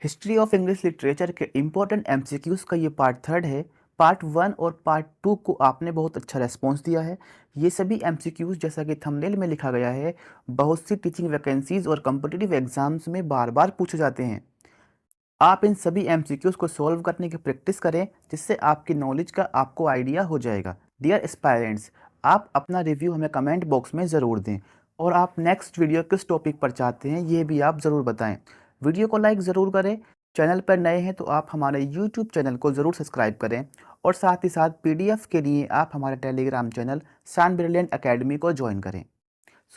History of English literature के important MCQs का ये पार्ट थर्ड है। पार्ट वन और पार्ट टू को आपने बहुत अच्छा रेस्पॉन्स दिया है। ये सभी एमसीक्यूज जैसा कि थंबनेल में लिखा गया है, बहुत सी टीचिंग वैकेंसीज और कॉम्पिटिटिव एग्जाम्स में बार बार पूछे जाते हैं। आप इन सभी एमसीक्यूज को सॉल्व करने की प्रैक्टिस करें, जिससे आपकी नॉलेज का आपको आइडिया हो जाएगा। डियर एस्पायरेंट्स, आप अपना रिव्यू हमें कमेंट बॉक्स में ज़रूर दें और आप नेक्स्ट वीडियो किस टॉपिक पर चाहते हैं ये भी आप ज़रूर बताएं। वीडियो को लाइक ज़रूर करें। चैनल पर नए हैं तो आप हमारे यूट्यूब चैनल को ज़रूर सब्सक्राइब करें और साथ ही साथ पीडीएफ के लिए आप हमारे टेलीग्राम चैनल सान ब्रिलियंट अकेडमी को ज्वाइन करें।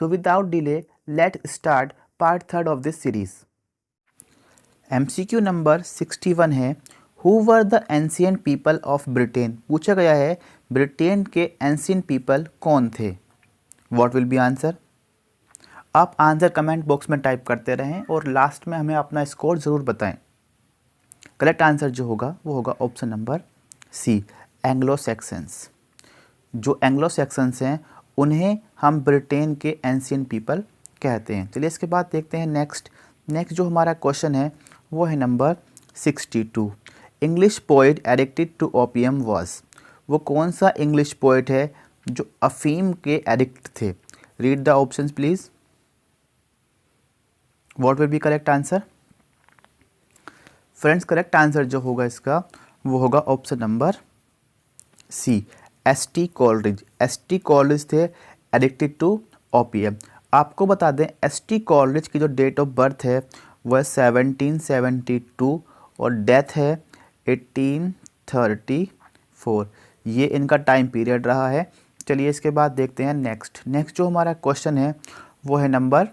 So without delay let start part third of this series. MCQ number 61 है, who were the ancient people of Britain. पूछा गया है ब्रिटेन के एंशियंट पीपल कौन थे। What will be answer. आप आंसर कमेंट बॉक्स में टाइप करते रहें और लास्ट में हमें अपना स्कोर ज़रूर बताएं। करेक्ट आंसर जो होगा वो होगा option number C, Anglo Saxons. जो एंग्लो सेक्शंस हैं उन्हें हम ब्रिटेन के एंशियंट पीपल कहते हैं। चलिए इसके बाद देखते हैं नेक्स्ट जो हमारा क्वेश्चन है वो है number 62। English poet addicted to opium was. वो कौन सा इंग्लिश पोइट है जो अफीम के एडिक्ट थे। Read the options please. What will be correct answer. Friends, correct answer जो होगा इसका वो होगा option number C, S T. Coleridge. S T. Coleridge थे एडिक्टेड टू ओपियम। आपको बता दें एस.टी. कॉलरिज की जो डेट ऑफ बर्थ है वह 1772 और डेथ है 1834। ये इनका टाइम पीरियड रहा है। चलिए इसके बाद देखते हैं नेक्स्ट जो हमारा क्वेश्चन है वो है नंबर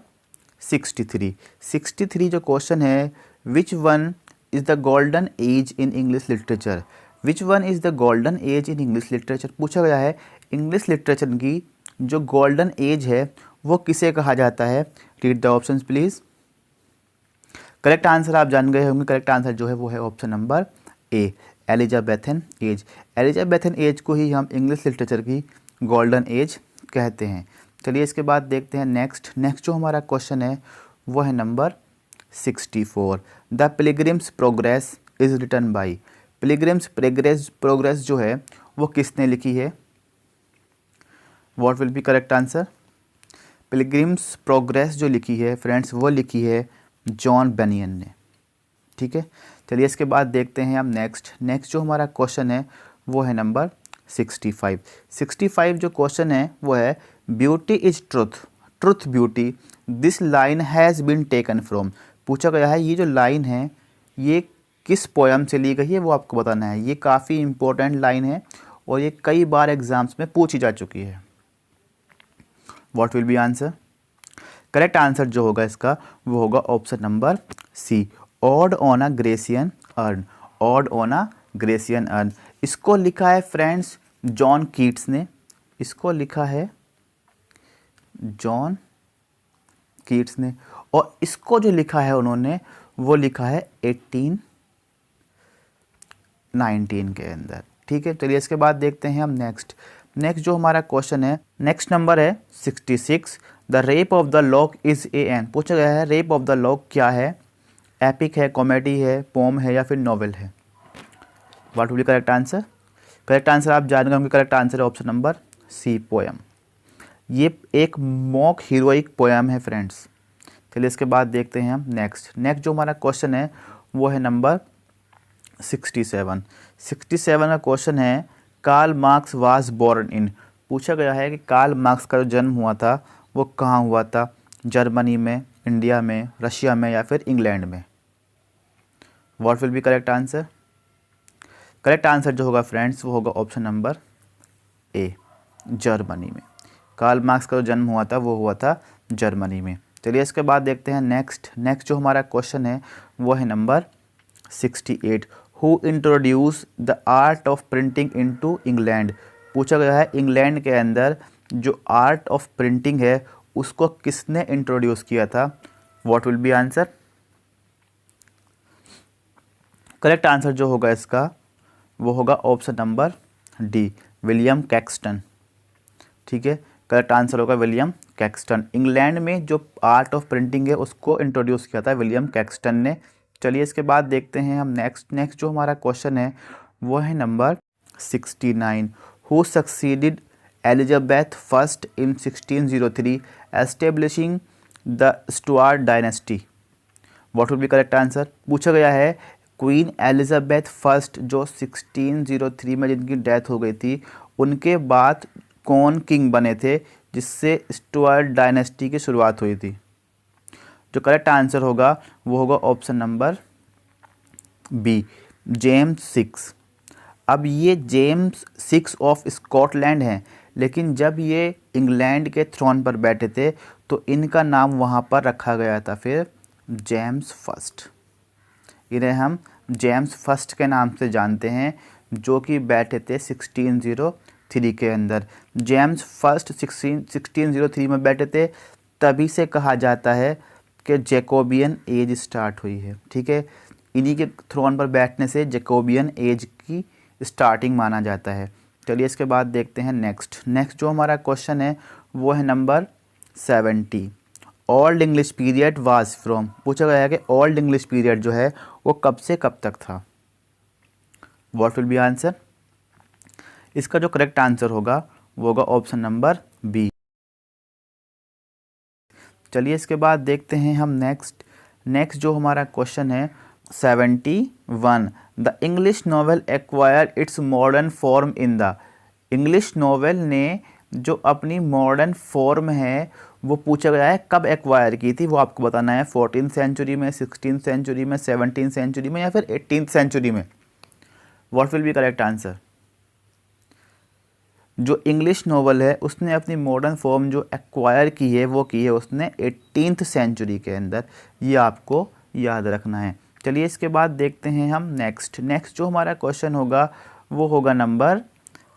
63 जो क्वेश्चन है, which one is the golden age in English literature. Which one is the golden age in English literature. पूछा गया है इंग्लिश लिटरेचर की जो गोल्डन एज है वो किसे कहा जाता है। Read the options please. Correct answer आप जान गए होंगे। करेक्ट आंसर जो है वो है option number A, Elizabethan age. Elizabethan age को ही हम इंग्लिश लिटरेचर की गोल्डन एज कहते हैं। चलिए इसके बाद देखते हैं नेक्स्ट जो हमारा क्वेश्चन है वो है number 64। The pilgrim's progress is written by. Pilgrim's progress जो है वो किसने लिखी है। What will be correct answer. Pilgrim's progress जो लिखी है फ्रेंड्स वो लिखी है जॉन बेनियन ने। ठीक है, चलिए इसके बाद देखते हैं हम नेक्स्ट जो हमारा क्वेश्चन है वो है नंबर 65 जो क्वेश्चन है वो है beauty is truth beauty this line has been taken from. पूछा गया है ये जो लाइन है ये किस पोएम से ली गई है वो आपको बताना है। ये काफ़ी इंपॉर्टेंट लाइन है और ये कई बार एग्जाम्स में पूछी जा चुकी है। What will be answer. Correct answer जो होगा इसका वो होगा option number C, ode on a Grecian urn. Ode on a Grecian urn. इसको लिखा है फ्रेंड्स जॉन कीट्स ने। इसको लिखा है जॉन कीट्स ने और इसको जो लिखा है उन्होंने वो लिखा है 1819 के अंदर। ठीक है, चलिए इसके बाद देखते हैं हम नेक्स्ट जो हमारा क्वेश्चन है नेक्स्ट नंबर है 66। The rape of the lock is A N. पूछा गया है रेप ऑफ द लॉक क्या है। एपिक है, कॉमेडी है, पोम है या फिर नॉवेल है। What will be correct answer. Correct answer आप जान गए होंगे। करेक्ट आंसर है ऑप्शन नंबर सी, पोएम। ये एक मॉक हीरोइक पोएम है फ्रेंड्स। चलिए इसके बाद देखते हैं हम नेक्स्ट जो हमारा क्वेश्चन है वो है नंबर 67 का क्वेश्चन है Karl Marx was born in. पूछा गया है कि कार्ल मार्क्स का जो जन्म हुआ था वो कहाँ हुआ था। जर्मनी में, इंडिया में, रशिया में या फिर इंग्लैंड में। What will be correct answer. Correct answer जो होगा फ्रेंड्स वो होगा ऑप्शन नंबर ए, जर्मनी में। कार्ल मार्क्स का जो जन्म हुआ था वो हुआ था जर्मनी में। चलिए इसके बाद देखते हैं नेक्स्ट जो हमारा क्वेश्चन है वो है number 68। Who introduce the art of printing into England. पूछा गया है इंग्लैंड के अंदर जो आर्ट ऑफ प्रिंटिंग है उसको किसने इंट्रोड्यूस किया था। What will be answer. Correct answer जो होगा इसका वो होगा option number D, William Caxton. ठीक है, करेक्ट आंसर होगा विलियम कैक्सटन। इंग्लैंड में जो आर्ट ऑफ प्रिंटिंग है उसको इंट्रोड्यूस किया था विलियम कैक्सटन ने। चलिए इसके बाद देखते हैं हम नेक्स्ट जो हमारा क्वेश्चन है वो है number 69। Who succeeded Elizabeth first in 1603 establishing the Stuart dynasty. What will be correct answer. पूछा गया है क्वीन एलिजाबेथ फर्स्ट जो 1603 में जिनकी डेथ हो गई थी, उनके बाद कौन किंग बने थे जिससे स्टुअर्ट डायनेस्टी की शुरुआत हुई थी। जो करेक्ट आंसर होगा वो होगा option number B, James six. अब ये जेम्स सिक्स ऑफ स्कॉटलैंड हैं, लेकिन जब ये इंग्लैंड के थ्रोन पर बैठे थे तो इनका नाम वहाँ पर रखा गया था फिर जेम्स फर्स्ट। इन्हें हम जेम्स फर्स्ट के नाम से जानते हैं, जो कि बैठे थे 1603 के अंदर। जेम्स फर्स्ट 1603 में बैठे थे, तभी से कहा जाता है कि जैकोबियन एज स्टार्ट हुई है। ठीक है, इन्हीं के थ्रोन पर बैठने से जैकोबियन एज की स्टार्टिंग माना जाता है। चलिए इसके बाद देखते हैं नेक्स्ट जो हमारा क्वेश्चन है वो है number 70। Old English period was from. पूछा गया है कि ओल्ड इंग्लिश पीरियड जो है वो कब से कब तक था। What will be answer. इसका जो करेक्ट आंसर होगा वो होगा ऑप्शन नंबर बी। चलिए इसके बाद देखते हैं हम नेक्स्ट जो हमारा क्वेश्चन है 71। The English novel acquire it's modern form in the. English novel ने जो अपनी मॉडर्न फॉर्म है वो पूछा गया है कब एक्वायर की थी, वो आपको बताना है। 14th सेंचुरी में, 16th सेंचुरी में, 17th सेंचुरी में या फिर 18th सेंचुरी में। What will be correct answer. जो इंग्लिश नॉवल है उसने अपनी मॉडर्न फॉर्म जो एक्वायर की है वो की है उसने 18th सेंचुरी के अंदर। ये आपको याद रखना है। चलिए इसके बाद देखते हैं हम नेक्स्ट जो हमारा क्वेश्चन होगा वो होगा number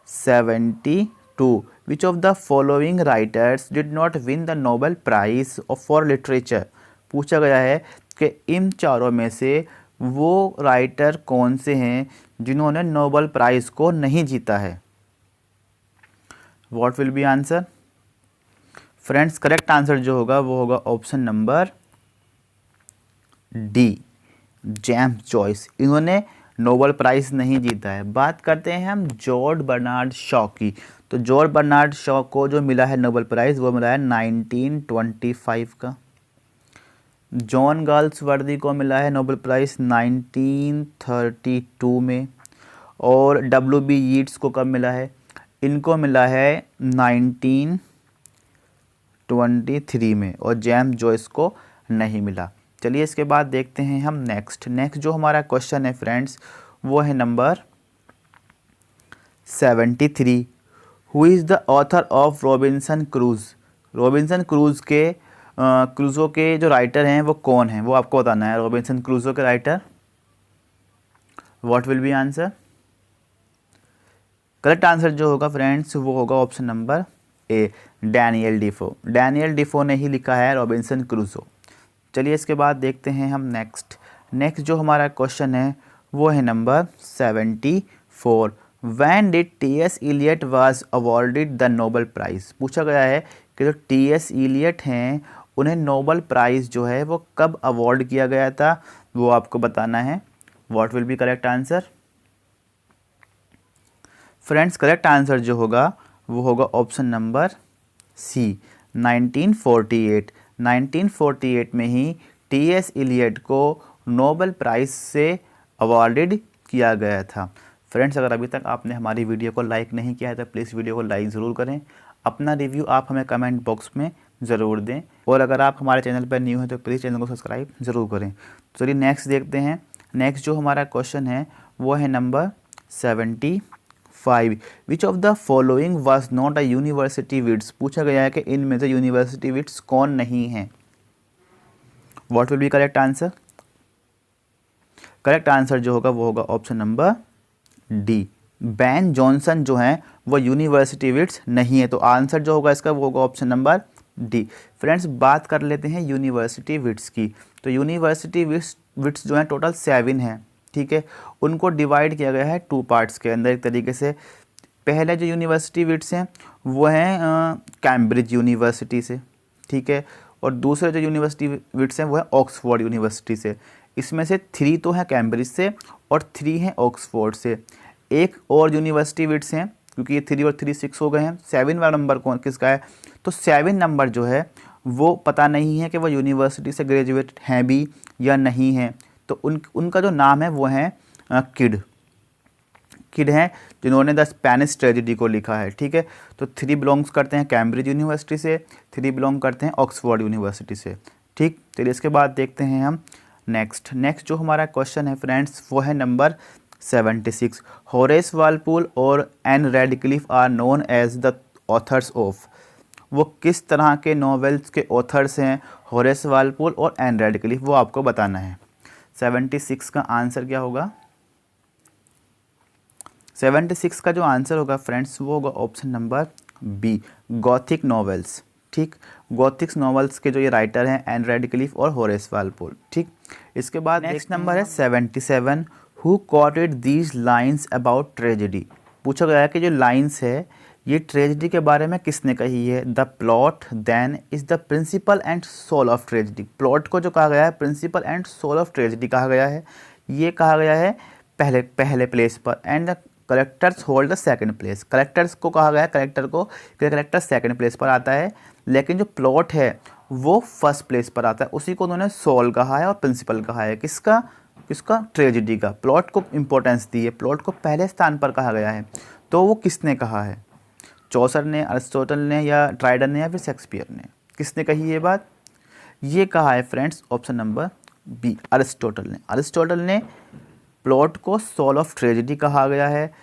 72। Which of the following writers did not win the Nobel prize for literature. पूछा गया है कि इन चारों में से वो राइटर कौन से हैं जिन्होंने नोबेल प्राइज़ को नहीं जीता है। What will be answer. Friends correct answer जो होगा वो होगा option number D, James Joyce. इन्होंने नोबेल प्राइज़ नहीं जीता है। बात करते हैं हम जॉर्ज बर्नार्ड शॉ की। तो जॉर्ज बर्नार्ड शॉ को जो मिला है नोबेल प्राइज़ वो मिला है 1925 का। जॉन गाल्सवर्दी को मिला है नोबेल प्राइज़ 1932 में। और W.B. यीट्स को कब मिला है, इनको मिला है 1923 में। और जेम्स जॉयस को नहीं मिला। चलिए इसके बाद देखते हैं हम नेक्स्ट जो हमारा क्वेश्चन है फ्रेंड्स वो है number 73। Who is the author of Robinson cruise. Robinson cruise के क्रूजो के जो राइटर हैं वो कौन हैं, वो आपको बताना है। रॉबिन्सन क्रूजो के writer. What will be answer. Correct answer जो होगा फ्रेंड्स वो होगा option number A, Daniel डिफो। Daniel डिफो ने ही लिखा है रॉबिन्सन क्रूजो। चलिए इसके बाद देखते हैं हम नेक्स्ट जो हमारा क्वेश्चन है वो है number 74। When did T.S. Eliot was awarded the Nobel prize. पूछा गया है कि जो T.S. इलियट हैं उन्हें नोबेल प्राइज़ जो है वो कब अवॉर्ड किया गया था, वो आपको बताना है। What will be correct answer. Friends correct answer जो होगा वो होगा ऑप्शन नंबर सी, 1948। 1948 में ही T.S. इलियट को नोबेल प्राइज़ से अवॉर्डेड किया गया था। फ्रेंड्स अगर अभी तक आपने हमारी वीडियो को लाइक नहीं किया है तो प्लीज़ वीडियो को लाइक ज़रूर करें। अपना रिव्यू आप हमें कमेंट बॉक्स में ज़रूर दें। और अगर आप हमारे चैनल पर न्यू हैं तो प्लीज़ चैनल को सब्सक्राइब ज़रूर करें। चलिए नेक्स्ट देखते हैं। नेक्स्ट जो हमारा क्वेश्चन है वो है number 75। Which of the following was not a university wits. पूछा गया है कि इनमें से यूनिवर्सिटी विट्स कौन नहीं हैं। What will be correct answer. Correct answer जो होगा वो होगा option number D, Ben Jonson जो हैं वो यूनिवर्सिटी विट्स नहीं है। तो आंसर जो होगा इसका वो होगा ऑप्शन नंबर डी। फ्रेंड्स बात कर लेते हैं यूनिवर्सिटी विट्स की। तो यूनिवर्सिटी विट्स जो हैं टोटल 7 हैं। ठीक है, उनको डिवाइड किया गया है 2 पार्ट्स के अंदर एक तरीके से। पहले जो यूनिवर्सिटी विट्स हैं वो हैं कैम्ब्रिज यूनिवर्सिटी से। ठीक है, और दूसरे जो यूनिवर्सिटी विट्स हैं वो है ऑक्सफोर्ड यूनिवर्सिटी से। इसमें से 3 तो हैं कैम्ब्रिज से और 3 हैं ऑक्सफोर्ड से। एक और यूनिवर्सिटी विट्स हैं, क्योंकि ये 3 और 3 6 हो गए हैं। 7 वाला नंबर कौन किसका है? तो 7 नंबर जो है वो पता नहीं है कि वो यूनिवर्सिटी से ग्रेजुएट हैं भी या नहीं हैं। तो उनका जो नाम है वो है किड हैं, जिन्होंने द स्पेनिश ट्रेजेडी को लिखा है। ठीक है, तो 3 बिलोंग्स करते हैं कैम्ब्रिज यूनिवर्सिटी से, 3 बिलोंग करते हैं ऑक्सफोर्ड यूनिवर्सिटी से। ठीक, चलिए इसके बाद देखते हैं हम नेक्स्ट जो हमारा क्वेश्चन है फ्रेंड्स वो है नंबर 76। होरेस वालपुल और Ann Radcliffe are known as the authors of. वो किस तरह के नॉवेल्स के ऑथर्स हैं होरेस वालपुल और एन रेडक्लिफ, वो आपको बताना है। 76 का आंसर क्या होगा? 76 का जो आंसर होगा फ्रेंड्स वो होगा option number B, Gothic novels. ठीक, गॉथिक्स नॉवेल्स के जो ये राइटर हैं एन रेडक्लिफ और होरेस वालपोल। ठीक, इसके बाद नेक्स्ट नंबर है 77। Who quoted these lines about tragedy. पूछा गया है कि जो लाइन्स है ये ट्रेजेडी के बारे में किसने कही है? The plot then is the principal and soul of tragedy. Plot को जो कहा गया है principal and soul of tragedy कहा गया है, ये कहा गया है पहले प्लेस पर। And the characters hold the second place. Characters को कहा गया है, करेक्टर सेकंड प्लेस पर आता है, लेकिन जो प्लॉट है वो फर्स्ट प्लेस पर आता है। उसी को उन्होंने सोल कहा है और प्रिंसिपल कहा है। किसका? ट्रेजेडी का। प्लॉट को इंपॉर्टेंस दी है, प्लॉट को पहले स्थान पर कहा गया है। तो वो किसने कहा है? चौसर ने, अरिस्टोटल ने, या ड्राइडन ने, या फिर शेक्सपियर ने? किसने कही ये बात? ये कहा है friends option number B, Aristotle ने प्लॉट को सोल ऑफ ट्रेजेडी कहा गया है,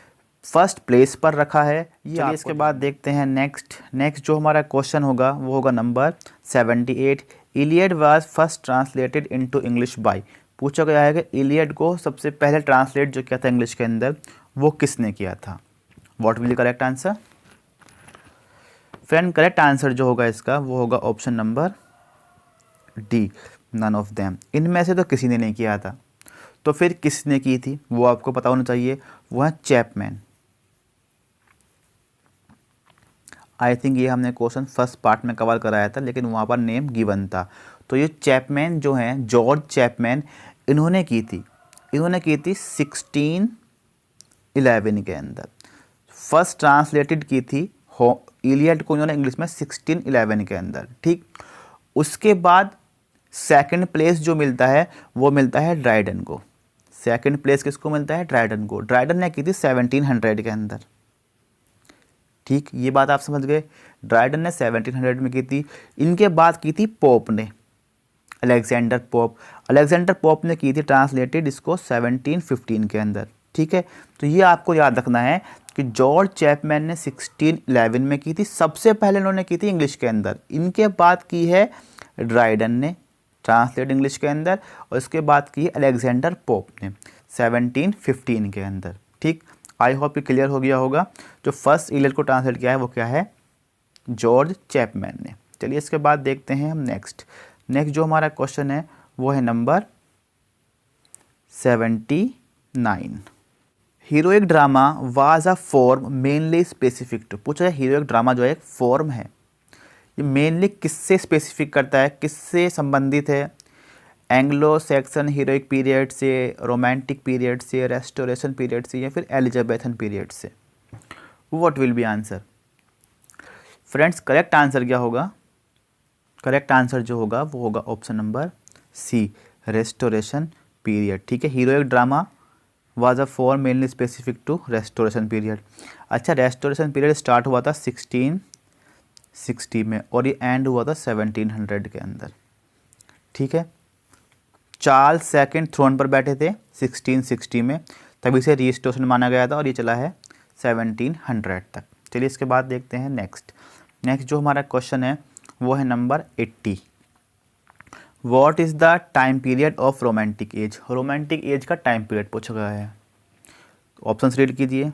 फर्स्ट प्लेस पर रखा है। ये इसके बाद देखते हैं नेक्स्ट जो हमारा क्वेश्चन होगा वो होगा number 78। Iliad was first translated into English by. पूछा गया है कि इलियड को सबसे पहले ट्रांसलेट जो किया था इंग्लिश के अंदर वो किसने किया था? What will be correct answer? Friend, correct answer जो होगा इसका वो होगा option number D, none of them. इनमें से तो किसी ने नहीं किया था, तो फिर किसने की थी वो आपको पता होना चाहिए। वो है चैपमैन। आई थिंक ये हमने क्वेश्चन फर्स्ट पार्ट में कवर कराया था, लेकिन वहाँ पर नेम गिवन था। तो ये चैपमैन जो हैं, जॉर्ज चैपमैन, इन्होंने की थी 1611 के अंदर। फर्स्ट ट्रांसलेटेड की थी इलियड को इन्होंने इंग्लिश में 1611 के अंदर। ठीक, उसके बाद सेकंड प्लेस जो मिलता है वो मिलता है ड्राइडन को। सेकंड प्लेस किसको मिलता है? ड्राइडन को। ड्राइडन ने की थी 1700 के अंदर। ठीक, ये बात आप समझ गए। ड्राइडन ने 1700 में की थी। इनके बाद की थी पोप ने, अलेक्जेंडर पोप ने की थी ट्रांसलेटेड इसको 1715 के अंदर। ठीक है, तो ये आपको याद रखना है कि जॉर्ज चैपमैन ने 1611 में की थी, सबसे पहले इन्होंने की थी इंग्लिश के अंदर। इनके बाद की है ड्राइडन ने ट्रांसलेट इंग्लिश के अंदर, और इसके बाद की अलेक्जेंडर पोप ने 1715 के अंदर। ठीक, आई होप ये क्लियर हो गया होगा। जो फर्स्ट इलियड को ट्रांसलेट किया है वो क्या है? जॉर्ज चैपमैन ने। चलिए इसके बाद देखते हैं हम नेक्स्ट जो हमारा क्वेश्चन है वो है number 79। Heroic drama was a form mainly specific to. पूछा है हीरोइक ड्रामा जो है एक फॉर्म है, ये मेनली किससे स्पेसिफिक करता है, किससे संबंधित है? एंग्लो सैक्सन हीरोइक पीरियड से, रोमांटिक पीरियड से, रेस्टोरेशन पीरियड से, या फिर एलिजाबेथन पीरियड से? What will be answer? Friends, correct answer क्या होगा? करेक्ट आंसर जो होगा वो होगा option number C, restoration period. ठीक है, heroic drama was a form mainly specific to restoration period. अच्छा, रेस्टोरेशन पीरियड स्टार्ट हुआ था 1660 में और ये एंड हुआ था 1700 के अंदर। ठीक है, चार्ल्स सेकंड थ्रोन पर बैठे थे 1660 में, तभी से रीस्टोरेशन माना गया था और ये चला है 1700 तक। चलिए इसके बाद देखते हैं नेक्स्ट जो हमारा क्वेश्चन है वो है number 80। What is the time period of romantic as. Romantic as का टाइम पीरियड पूछा गया है। ऑप्शंस रीड कीजिए,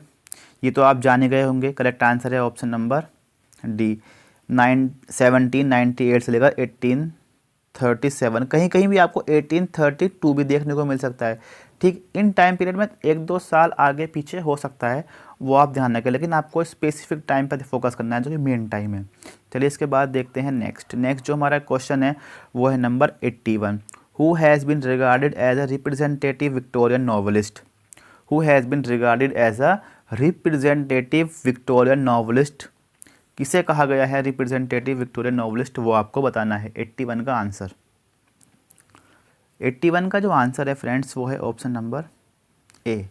ये तो आप जाने गए होंगे। करेक्ट आंसर है ऑप्शन नंबर डी, 1798 से लेकर 1837। कहीं कहीं भी आपको 1832 भी देखने को मिल सकता है। ठीक, इन टाइम पीरियड में 1-2 साल आगे पीछे हो सकता है, वो आप ध्यान रखें, लेकिन आपको स्पेसिफिक टाइम पर फोकस करना है जो कि मेन टाइम है। चलिए इसके बाद देखते हैं नेक्स्ट जो हमारा क्वेश्चन है वो है number 81। Who has been regarded as a representative Victorian novelist, who has been regarded as a representative Victorian novelist, किसे कहा गया है रिप्रेजेंटेटिव विक्टोरियन नॉवलिस्ट, वो आपको बताना है। 81 का आंसर, 81 का जो आंसर है फ्रेंड्स वो है option number A,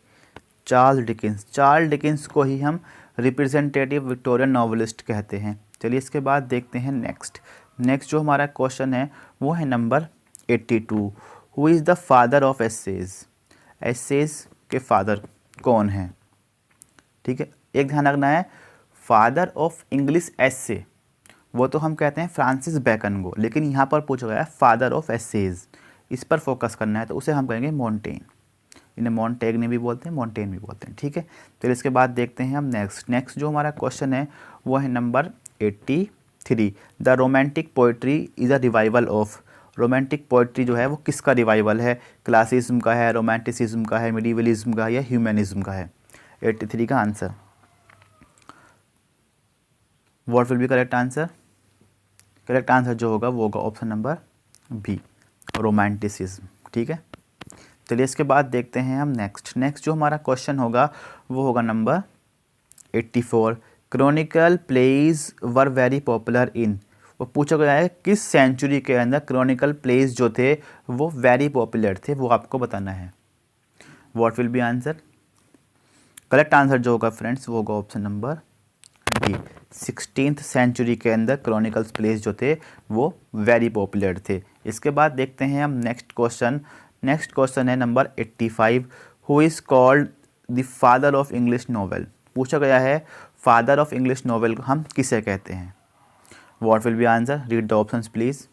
Charles Dickens. Charles Dickens को ही हम रिप्रेजेंटेटिव विक्टोरियन नॉवलिस्ट कहते हैं। चलिए इसके बाद देखते हैं नेक्स्ट जो हमारा क्वेश्चन है वो है number 82। Who is the father of essays, essays के फादर कौन हैं? ठीक है, एक ध्यान रखना है, फादर ऑफ इंग्लिश एसे वो तो हम कहते हैं फ्रांसिस बेकन को, लेकिन यहाँ पर पूछा गया है फादर ऑफ एसेज, इस पर फोकस करना है, तो उसे हम कहेंगे मोंटेन। इन्हें मोंटेग्ने भी बोलते हैं, मोंटेन भी बोलते हैं। ठीक है, तो इसके बाद देखते हैं हम नेक्स्ट जो हमारा क्वेश्चन है वो है number 83। The romantic poetry is a revival of, romantic poetry जो है वो किसका रिवाइवल है? क्लासिज्म का है, रोमांटिसिज्म का है, मिडिवलिज्म का है या ह्यूमनिज्म का है? 83 का answer, what will be correct answer? Correct answer जो होगा वो होगा ऑप्शन नंबर बी, रोमांटिसिज्म। ठीक है, चलिए इसके बाद देखते हैं हम नेक्स्ट जो हमारा क्वेश्चन होगा वो होगा number 84। Chronicle plays were very popular in, वो पूछा गया है किस सेंचुरी के अंदर क्रॉनिकल प्लेज जो थे वो वेरी पॉपुलर थे, वो आपको बताना है। What will be answer? Correct answer जो होगा फ्रेंड्स वो होगा option number B, 16th century के अंदर क्रॉनिकल्स प्लेस जो थे वो वेरी पॉपुलर थे। इसके बाद देखते हैं हम नेक्स्ट क्वेश्चन है number 85। Who is called the father of English novel, पूछा गया है फादर ऑफ इंग्लिश नॉवेल को हम किसे कहते हैं? What will be answer? Read the options please.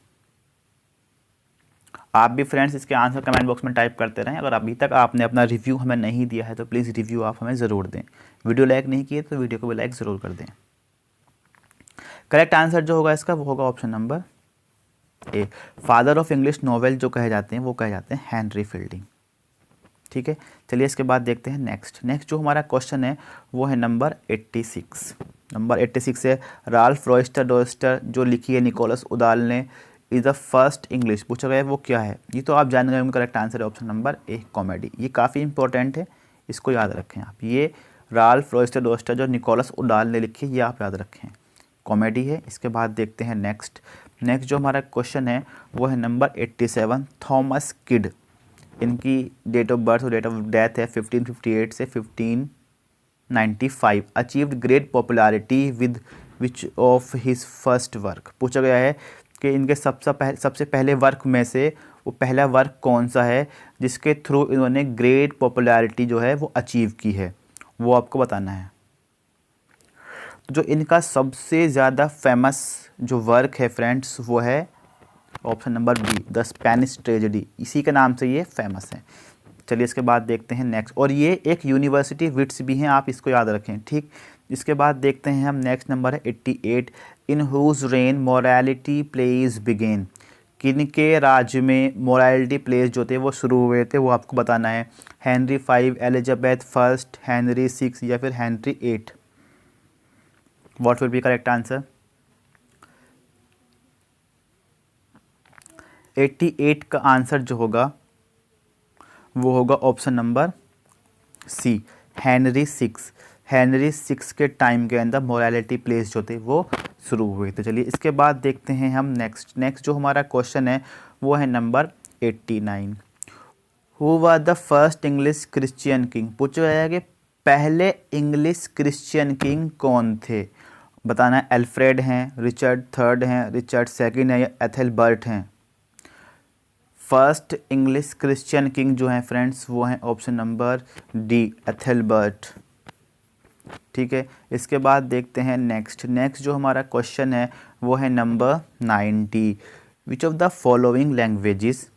आप भी फ्रेंड्स इसके आंसर कमेंट बॉक्स में टाइप करते रहें। अगर अभी तक आपने अपना रिव्यू हमें नहीं दिया है तो प्लीज़ रिव्यू आप हमें ज़रूर दें। वीडियो लाइक नहीं किए तो वीडियो को भी लाइक ज़रूर कर दें। करेक्ट आंसर जो होगा इसका वो होगा option number A, father of English novel जो कहे जाते हैं वो कहे जाते हैं हेनरी फील्डिंग। ठीक है, चलिए इसके बाद देखते हैं नेक्स्ट जो हमारा क्वेश्चन है वो है नंबर 86। नंबर 86 है राल्फ रॉयस्टर डॉयस्टर जो लिखी है निकोलस उदाल ने, इज़ द फर्स्ट इंग्लिश, पूछा गया है वो क्या है? ये तो आप जान गए होंगे, करेक्ट आंसर है ऑप्शन नंबर ए, कॉमेडी। ये काफ़ी इंपॉर्टेंट है, इसको याद रखें आप। ये राल्फ रॉयस्टर डॉयस्टर जो निकोलस उडाल ने लिखी है ये आप याद रखें, कॉमेडी है। इसके बाद देखते हैं नेक्स्ट जो हमारा क्वेश्चन है वो है नंबर 87। थॉमस किड, इनकी डेट ऑफ बर्थ और डेट ऑफ डेथ है 1558 से 1595। Achieved great popularity with which of his first work, पूछा गया है कि इनके सबसे पहले वर्क में से वो पहला वर्क कौन सा है जिसके थ्रू इन्होंने ग्रेट पॉपुलैरिटी जो है वो अचीव की है, वो आपको बताना है। जो इनका सबसे ज़्यादा फेमस जो वर्क है फ्रेंड्स वो है option number B, the Spanish tragedy, इसी के नाम से ये फेमस है। चलिए इसके बाद देखते हैं नेक्स्ट, और ये एक यूनिवर्सिटी विट्स भी हैं, आप इसको याद रखें। ठीक, इसके बाद देखते हैं हम नेक्स्ट नंबर है 88। In whose reign morality plays began, किनके राज्य में मोरालिटी प्लेज जो थे वो शुरू हुए थे, वो आपको बताना है। हेनरी 5, एलिजाबेथ फर्स्ट, हेनरी 6 या फिर Henry 8? What will be correct answer? 88 का आंसर जो होगा वो होगा option number C, Henry 6। Henry 6 के टाइम के अंदर मोरालिटी प्लेस जो थे वो शुरू हुए थे। चलिए इसके बाद देखते हैं हम नेक्स्ट जो हमारा क्वेश्चन है वो है number 89। Who was the first English Christian king, पूछा गया है कि पहले इंग्लिश क्रिश्चियन किंग कौन थे, बताना है। एल्फ्रेड हैं, रिचर्ड थर्ड हैं, रिचर्ड सेकंड है या एथेलबर्ट हैं? फर्स्ट इंग्लिश क्रिश्चियन किंग जो हैं फ्रेंड्स वो हैं ऑप्शन नंबर डी, एथेलबर्ट। ठीक है, इसके बाद देखते हैं नेक्स्ट जो हमारा क्वेश्चन है वो है number 90। Which of the following languages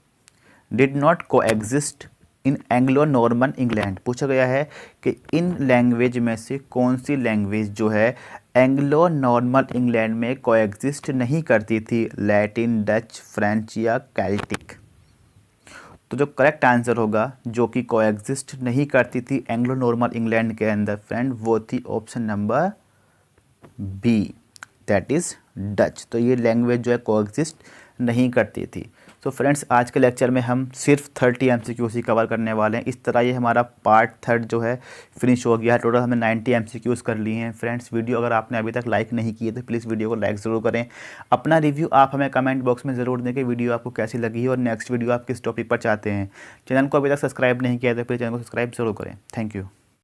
did not coexist in Anglo Norman England, पूछा गया है कि इन लैंग्वेज में से कौन सी लैंग्वेज जो है एंग्लो नॉर्मन इंग्लैंड में कोएग्जिस्ट नहीं करती थी, लैटिन, डच, फ्रेंच या कैल्टिक? तो जो करेक्ट आंसर होगा जो कि कोएग्जिस्ट नहीं करती थी एंग्लो नॉर्मन इंग्लैंड के अंदर फ्रेंड वो थी option number B, that is Dutch. तो ये लैंग्वेज जो है कोएग्जिस्ट नहीं करती थी। सो फ्रेंड्स, आज के लेक्चर में हम सिर्फ 30 MCQs ही कवर करने वाले हैं। इस तरह ये हमारा पार्ट थर्ड जो है फिनिश हो गया है। टोटल हमने 90 MCQs कर लिए हैं। फ्रेंड्स, वीडियो अगर आपने अभी तक लाइक नहीं किए तो प्लीज़ वीडियो को लाइक ज़रूर करें। अपना रिव्यू आप हमें कमेंट बॉक्स में ज़रूर दें कि वीडियो आपको कैसी लगी है और नेक्स्ट वीडियो आप किस टॉपिक पर चाहते हैं। चैनल को अभी तक सब्सक्राइब नहीं किया तो प्लीज़ चैनल को सब्सक्राइब ज़रूर करें। Thank you.